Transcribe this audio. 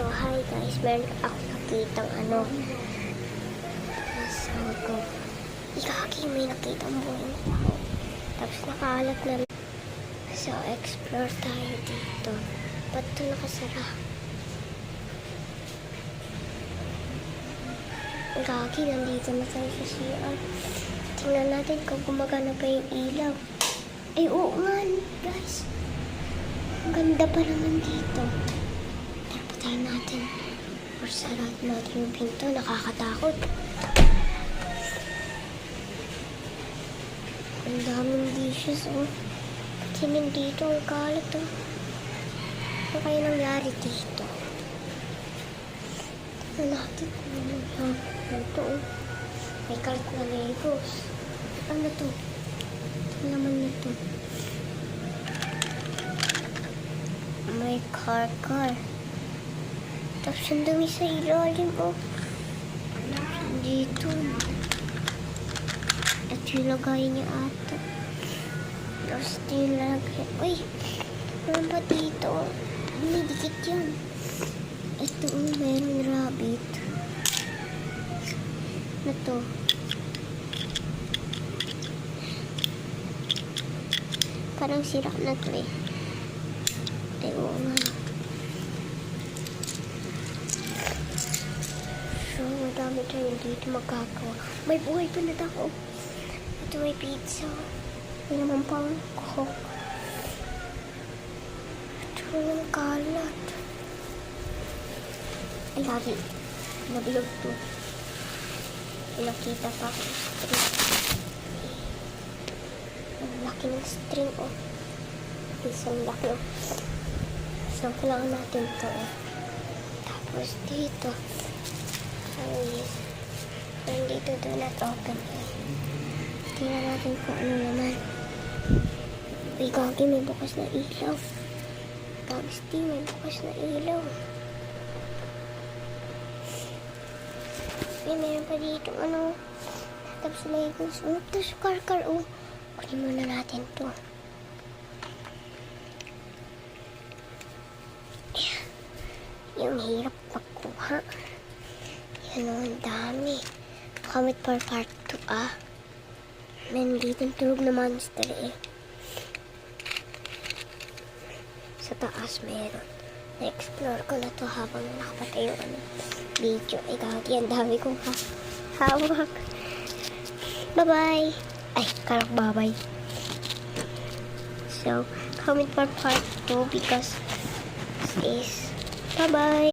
So, hi guys. Meron ako nakitang ano. So, ko. Ikaki, may nakitang buhay tao. Tapos nakahalat na. So, explore tayo dito. Ba't ito nakasara? Gagi, nandito na tayo sa CR. Tingnan natin kung gumagana pa yung ilaw. Ay, oo nga, guys. Ang ganda pa naman dito. Pero patayin natin. Or sarado natin yung pinto. Nakakatakot. Ang daming dishes, oh. Pati nandito, ang kalat, oh. Ano kaya nangyari dito? Tignan natin kung ano yan. Ito, oh. May kalat na Legos. Ano to? Ano naman na to? May car. Tapos ang dami sa ilalim, oh. Dito. Ito yung lagay niya ata. Tapos ito yung lagay. Uy! Ano ba dito? May dikit yan. Ito, oh, mayroong rabbit. Ano to? Parang sira na to eh. Ay, oo nga. So, madami tayo dito magkakawa. May buhay pa na ako. Ito may pizza. May naman pang coke. Ito yung kalat. Ay, lagi. Nabilog to. Nakita pa ako sa string. Ang laki ng string, oh. Isang laki, oh. So, kailangan natin ito, eh. Tapos dito. Oh, yes. And dito, do not open, eh. Tingnan natin kung ano naman. Uy, gagi, may bukas na ilaw. Gagi, may bukas na ilaw. Uy, meron pa dito, ano. Tapos Legos. Oh, tapos car, oh. Kunin muna natin to. Yung hirap magkuha. Yan o, ang dami. Comment for part 2, ah. May nanditong tulog na monster, eh. Sa taas meron. Na-explore ko na to habang nakapatay yung video. Ay, gagi, ang dami kong hawak. Bye-bye. Ay, karang bye-bye. So, comment for part 2 because this is bye-bye.